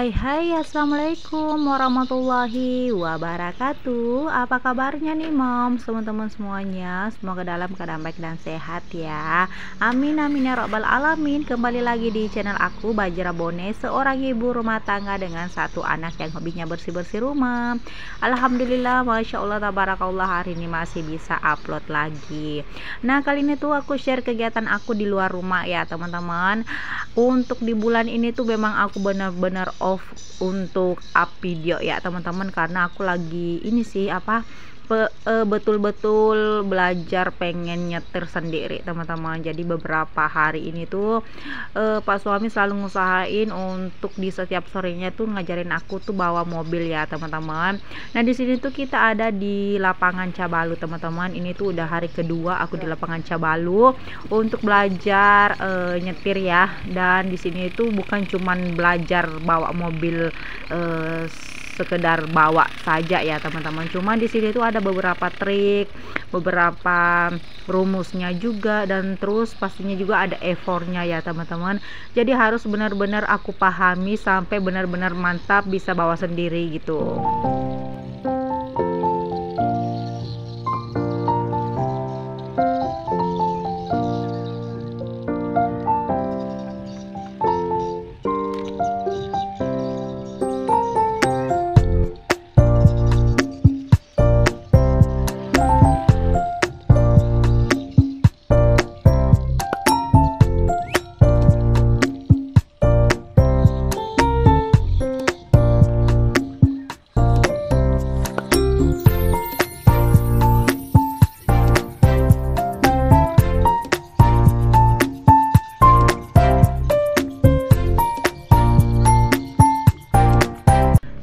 Assalamualaikum warahmatullahi wabarakatuh. Apa kabarnya nih moms, teman-teman semuanya? Semoga dalam keadaan baik dan sehat ya. Amin amin ya rabbal alamin. Kembali lagi di channel aku, Bajra Bone, seorang ibu rumah tangga dengan satu anak yang hobinya bersih-bersih rumah. Alhamdulillah, masya Allah, tabarakallah, hari ini masih bisa upload lagi. Nah, kali ini tuh aku share kegiatan aku di luar rumah ya teman-teman. Untuk di bulan ini tuh memang aku benar-benar off untuk up video ya teman-teman, karena aku lagi ini sih betul-betul belajar pengen nyetir sendiri teman-teman. Jadi beberapa hari ini tuh Pak suami selalu ngusahain untuk di setiap sorenya tuh ngajarin aku tuh bawa mobil ya teman-teman. Nah, di sini tuh kita ada di lapangan Cabalu teman-teman. Ini tuh udah hari kedua aku di lapangan Cabalu untuk belajar nyetir ya. Dan di sini itu bukan cuman belajar bawa mobil sekedar bawa saja ya teman-teman. Cuma di sini tuh ada beberapa trik, beberapa rumusnya juga, dan terus pastinya juga ada effortnya ya teman-teman. Jadi harus benar-benar aku pahami sampai benar-benar mantap bisa bawa sendiri gitu.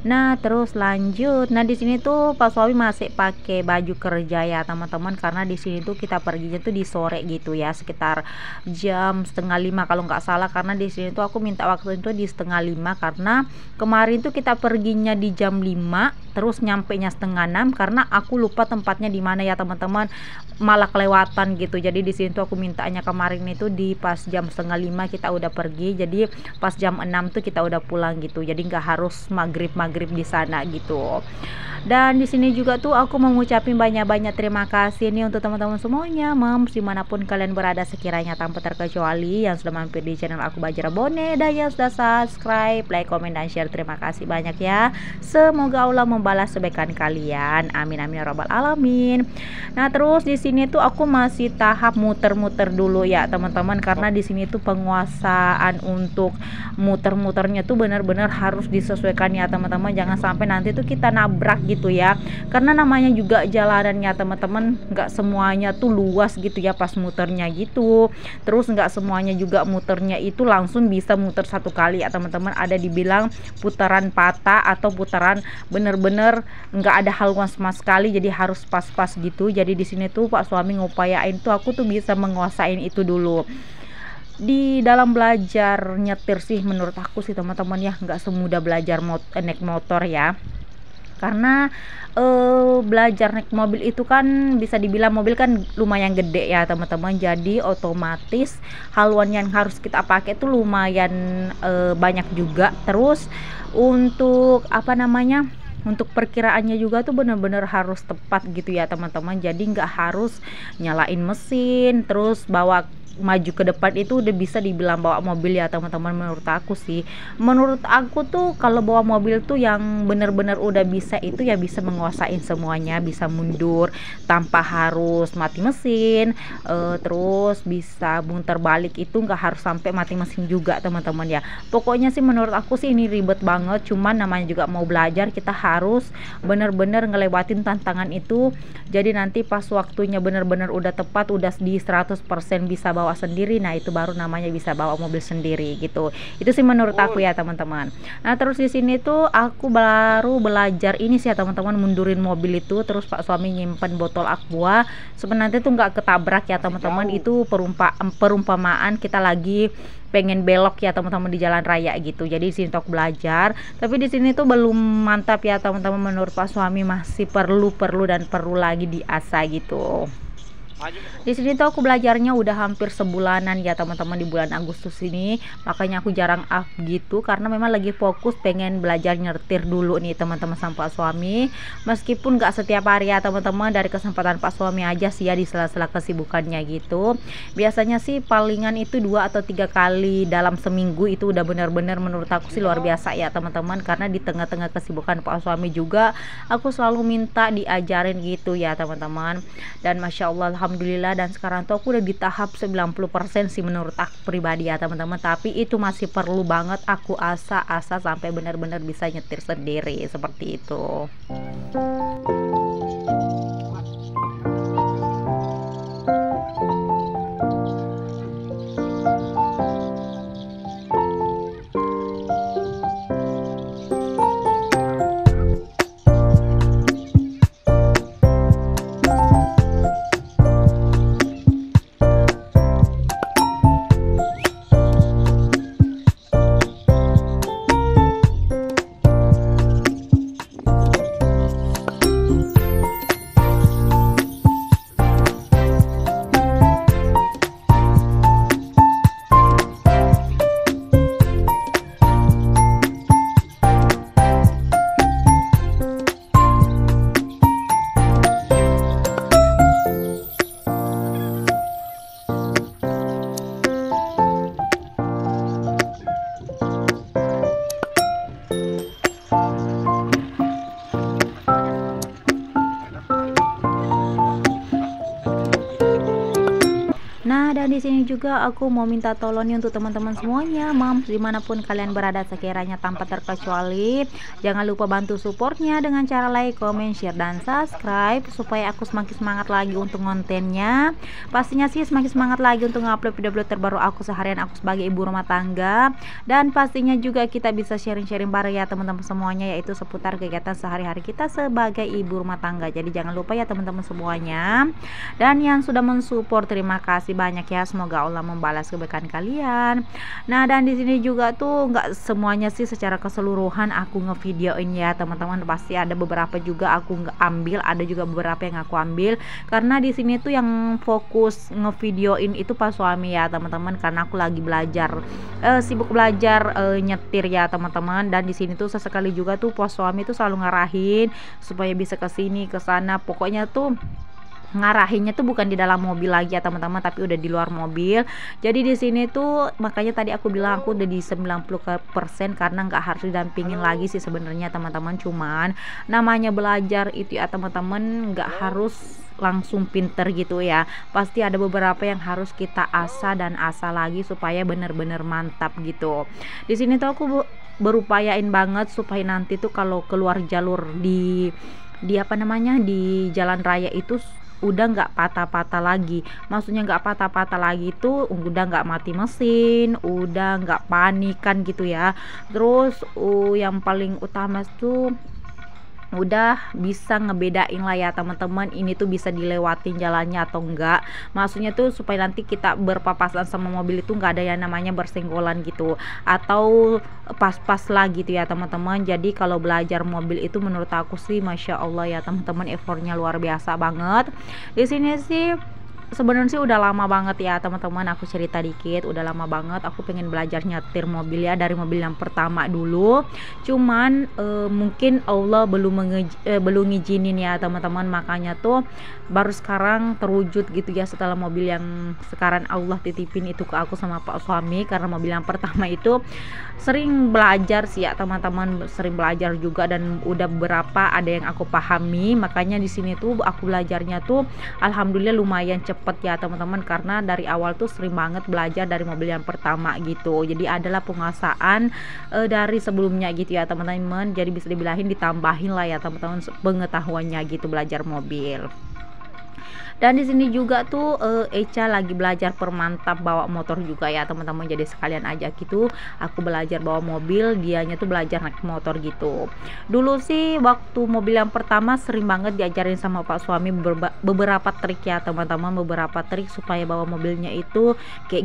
Nah, terus lanjut. Nah, di sini tuh Pak suami masih pakai baju kerja ya teman-teman, karena di sini tuh kita perginya tuh di sore gitu ya, sekitar jam setengah 5 kalau nggak salah. Karena di sini tuh aku minta waktu itu di setengah 5, karena kemarin tuh kita perginya di jam 5 terus nyampe nya setengah 6 karena aku lupa tempatnya di mana ya teman-teman, malah kelewatan gitu. Jadi di sini tuh aku mintanya kemarin itu di pas jam setengah 5 kita udah pergi, jadi pas jam 6 tuh kita udah pulang gitu. Jadi nggak harus maghrib di sana gitu. Dan di sini juga tuh aku mengucapin banyak-banyak terima kasih nih untuk teman-teman semuanya, moms dimanapun kalian berada sekiranya tanpa terkecuali yang sudah mampir di channel aku Bajra Bone dan yang sudah subscribe, like, comment, dan share. Terima kasih banyak ya. Semoga Allah membalas kebaikan kalian. Amin amin ya rabbal alamin. Nah, terus di sini tuh aku masih tahap muter-muter dulu ya teman-teman, karena di sini tuh penguasaan untuk muter-muternya tuh benar-benar harus disesuaikan ya teman-teman. Jangan sampai nanti tuh kita nabrak gitu ya, karena namanya juga jalanannya teman-teman, nggak semuanya tuh luas gitu ya pas muternya gitu. Terus nggak semuanya juga muternya itu langsung bisa muter satu kali ya teman-teman. Ada dibilang putaran patah atau putaran bener-bener nggak ada haluan sama sekali, jadi harus pas-pas gitu. Jadi di sini tuh Pak suami ngupayain tuh aku tuh bisa menguasain itu dulu. Di dalam belajar nyetir sih menurut aku sih teman-teman ya, nggak semudah belajar naik motor ya, karena belajar naik mobil itu kan bisa dibilang mobil kan lumayan gede ya teman-teman. Jadi otomatis haluan yang harus kita pakai itu lumayan banyak juga. Terus untuk untuk perkiraannya juga tuh bener-bener harus tepat gitu ya teman-teman. Jadi nggak harus nyalain mesin terus bawa maju ke depan, itu udah bisa dibilang bawa mobil ya teman-teman. Menurut aku sih, menurut aku tuh kalau bawa mobil tuh yang bener-bener udah bisa itu ya bisa menguasain semuanya, bisa mundur tanpa harus mati mesin, terus bisa muter balik itu nggak harus sampai mati mesin juga teman-teman ya. Pokoknya sih menurut aku sih ini ribet banget, cuman namanya juga mau belajar, kita harus bener-bener ngelewatin tantangan itu. Jadi nanti pas waktunya bener-bener udah tepat, udah di 100% bisa bawa sendiri, nah itu baru namanya bisa bawa mobil sendiri gitu. Itu sih menurut aku ya teman-teman. Nah, terus di sini tuh aku baru belajar ini sih ya teman-teman, mundurin mobil itu. Terus Pak suami nyimpen botol aqua sebenarnya tuh nggak ketabrak ya teman-teman. Itu perumpamaan kita lagi pengen belok ya teman-teman di jalan raya gitu. Jadi di sini tuh aku belajar, tapi di sini tuh belum mantap ya teman-teman. Menurut Pak suami masih perlu dan perlu lagi diasah gitu. Di sini tuh aku belajarnya udah hampir sebulanan ya teman-teman, di bulan Agustus ini. Makanya aku jarang up gitu karena memang lagi fokus pengen belajar nyetir dulu nih teman-teman sama Pak suami. Meskipun gak setiap hari ya teman-teman, dari kesempatan Pak suami aja sih ya, di sela-sela kesibukannya gitu. Biasanya sih palingan itu 2 atau 3 kali dalam seminggu, itu udah bener-bener menurut aku sih luar biasa ya teman-teman. Karena di tengah-tengah kesibukan Pak suami juga aku selalu minta diajarin gitu ya teman-teman. Dan Masya Allah, Alhamdulillah, dan sekarang tuh aku udah di tahap 90% sih menurut aku pribadi ya teman-teman. Tapi itu masih perlu banget aku asah sampai benar-benar bisa nyetir sendiri seperti itu. Nah, dan di sini juga aku mau minta tolong nih untuk teman-teman semuanya, Mams, dimanapun kalian berada sekiranya tanpa terkecuali, jangan lupa bantu supportnya dengan cara like, comment, share, dan subscribe supaya aku semakin semangat lagi untuk kontennya. Pastinya sih semakin semangat lagi untuk ngupload video-video terbaru aku seharian aku sebagai ibu rumah tangga. Dan pastinya juga kita bisa sharing-sharing bareng ya teman-teman semuanya, yaitu seputar kegiatan sehari-hari kita sebagai ibu rumah tangga. Jadi jangan lupa ya teman-teman semuanya. Dan yang sudah mensupport, terima kasih banyak ya, semoga Allah membalas kebaikan kalian. Nah, dan di sini juga tuh nggak semuanya sih secara keseluruhan aku ngevideoin ya teman-teman, pasti ada beberapa juga aku nggak ambil, ada juga beberapa yang aku ambil karena di sini tuh yang fokus ngevideoin itu Pak suami ya teman-teman, karena aku lagi belajar sibuk belajar nyetir ya teman-teman. Dan di sini tuh sesekali juga tuh Pak suami tuh selalu ngarahin supaya bisa ke sini ke sana, pokoknya tuh ngarahinnya tuh bukan di dalam mobil lagi ya teman-teman, tapi udah di luar mobil. Jadi di sini tuh makanya tadi aku bilang aku udah di 90% karena nggak harus didampingin lagi sih sebenarnya teman-teman. Cuman namanya belajar itu ya teman-teman, nggak harus langsung pinter gitu ya, pasti ada beberapa yang harus kita asah dan asah lagi supaya bener-bener mantap gitu. Di sini tuh aku berupayain banget supaya nanti tuh kalau keluar jalur di apa namanya di jalan raya itu udah nggak patah-patah lagi. Maksudnya nggak patah-patah lagi itu udah nggak mati mesin, udah nggak panikan gitu ya. Terus yang paling utama tuh udah bisa ngebedain lah ya teman-teman, ini tuh bisa dilewatin jalannya atau enggak. Maksudnya tuh supaya nanti kita berpapasan sama mobil itu nggak ada yang namanya bersenggolan gitu atau pas-pas lah gitu ya teman-teman. Jadi kalau belajar mobil itu menurut aku sih Masya Allah ya teman-teman, effortnya luar biasa banget. Di sini sih sebenarnya sih udah lama banget ya teman-teman, aku cerita dikit, udah lama banget aku pengen belajar nyetir mobil ya, dari mobil yang pertama dulu. Cuman mungkin Allah belum ngizinin ya teman-teman, makanya tuh baru sekarang terwujud gitu ya setelah mobil yang sekarang Allah titipin itu ke aku sama Pak suami. Karena mobil yang pertama itu sering belajar sih ya teman-teman, sering belajar juga dan udah beberapa ada yang aku pahami. Makanya di sini tuh aku belajarnya tuh alhamdulillah lumayan cepet ya teman-teman, karena dari awal tuh sering banget belajar dari mobil yang pertama gitu. Jadi adalah penguasaan dari sebelumnya gitu ya teman-teman, jadi bisa dibilahin ditambahin lah ya teman-teman pengetahuannya gitu belajar mobil. Dan di sini juga tuh Echa lagi belajar permantap bawa motor juga ya teman-teman, jadi sekalian aja gitu aku belajar bawa mobil, dianya tuh belajar naik motor gitu. Dulu sih waktu mobil yang pertama sering banget diajarin sama Pak suami beberapa trik ya teman-teman, beberapa trik supaya bawa mobilnya itu kayak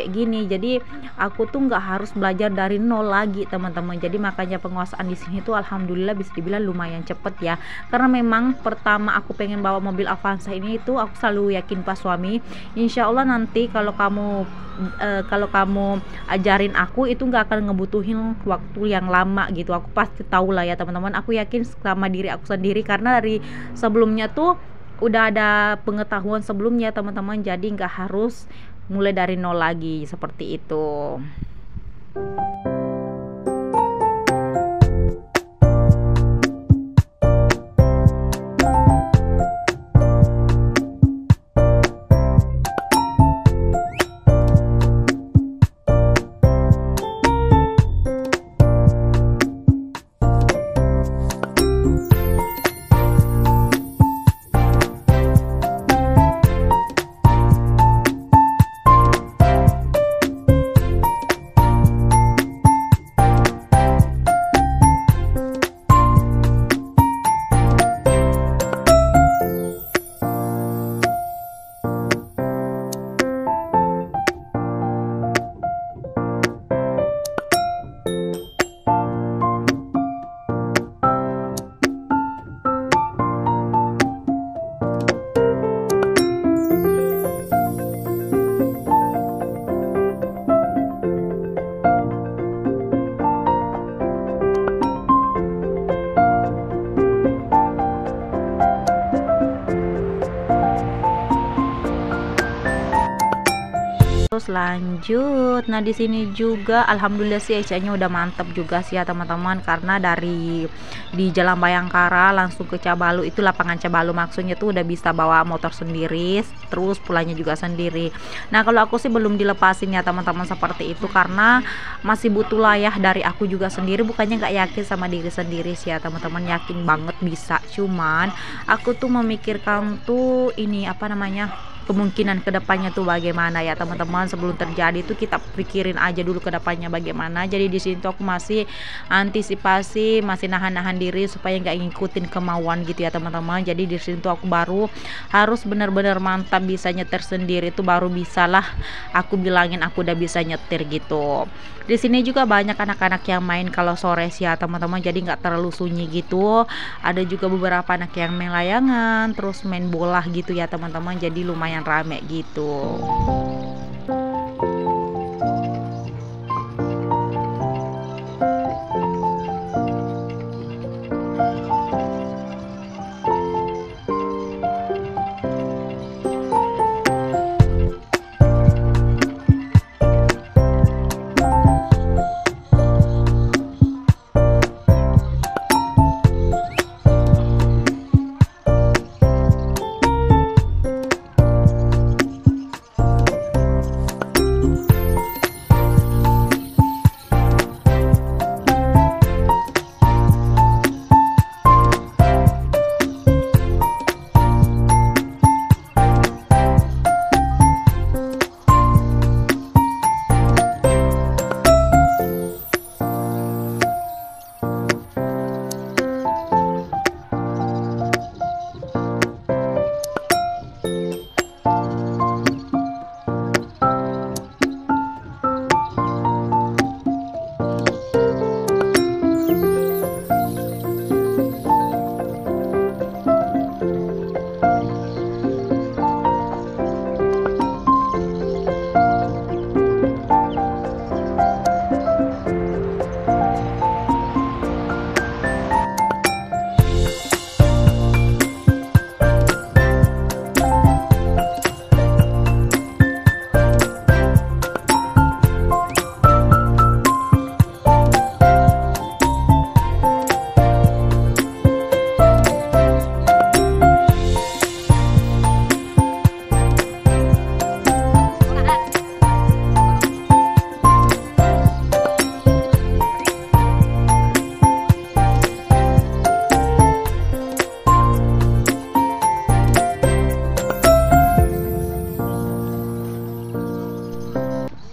gini. Jadi aku tuh nggak harus belajar dari nol lagi teman-teman. Jadi makanya penguasaan di sini tuh alhamdulillah bisa dibilang lumayan cepet ya, karena memang pertama aku pengen bawa mobil Avanza susah ini itu aku selalu yakin Pak suami, insya Allah nanti kalau kamu ajarin aku itu nggak akan ngebutuhin waktu yang lama gitu. Aku pasti tahu lah ya teman-teman, aku yakin sama diri aku sendiri karena dari sebelumnya tuh udah ada pengetahuan sebelumnya teman-teman, jadi nggak harus mulai dari nol lagi seperti itu. Terus lanjut, nah di sini juga alhamdulillah sih Eca-nya udah mantep juga sih ya teman-teman, karena dari di Jalan Bayangkara langsung ke Cabalu, itu lapangan Cabalu maksudnya tuh udah bisa bawa motor sendiri, terus pulangnya juga sendiri. Nah kalau aku sih belum dilepasin ya teman-teman seperti itu, karena masih butuh layah dari aku juga sendiri, bukannya nggak yakin sama diri sendiri sih ya teman-teman, yakin banget bisa, cuman aku tuh memikirkan tuh ini apa namanya, kemungkinan kedepannya tuh bagaimana ya teman-teman. Sebelum terjadi tuh kita pikirin aja dulu kedepannya bagaimana. Jadi di sini tuh aku masih antisipasi, masih nahan-nahan diri supaya nggak ngikutin kemauan gitu ya teman-teman. Jadi di sini tuh aku baru harus bener-bener mantap bisa nyetir sendiri, tuh baru bisalah aku bilangin aku udah bisa nyetir gitu. Di sini juga banyak anak-anak yang main kalau sore sih ya teman-teman, jadi nggak terlalu sunyi gitu. Ada juga beberapa anak yang main layangan, terus main bola gitu ya teman-teman, jadi lumayan rame gitu.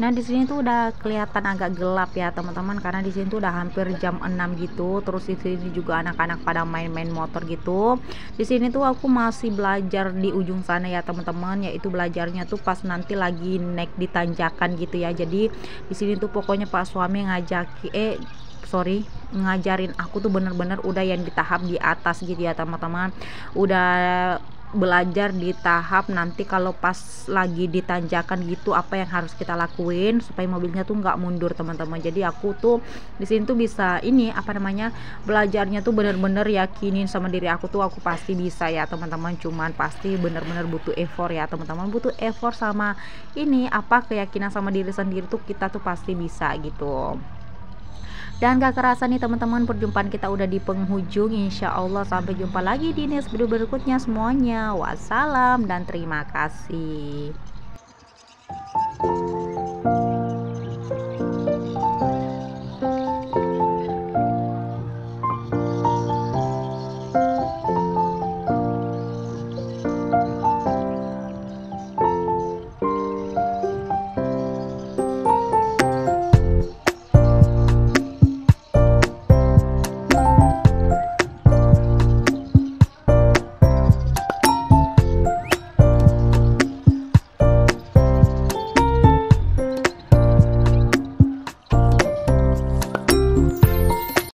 Nah di sini tuh udah kelihatan agak gelap ya teman-teman, karena di sini tuh udah hampir jam 6 gitu. Terus di sini juga anak-anak pada main-main motor gitu. Di sini tuh aku masih belajar di ujung sana ya teman-teman, yaitu belajarnya tuh pas nanti lagi naik di tanjakan gitu ya. Jadi di sini tuh pokoknya Pak suami ngajarin aku tuh bener-bener udah yang di tahap di atas gitu ya teman-teman. Udah belajar di tahap nanti kalau pas lagi ditanjakan gitu apa yang harus kita lakuin supaya mobilnya tuh nggak mundur teman-teman. Jadi aku tuh di sini tuh bisa ini apa namanya, belajarnya tuh bener-bener yakinin sama diri aku tuh aku pasti bisa ya teman-teman, cuman pasti bener-bener butuh effort ya teman-teman, butuh effort sama ini apa keyakinan sama diri sendiri tuh kita tuh pasti bisa gitu. Dan gak kerasa nih teman-teman, perjumpaan kita udah di penghujung. Insya Allah sampai jumpa lagi di next video berikutnya semuanya. Wassalam dan terima kasih.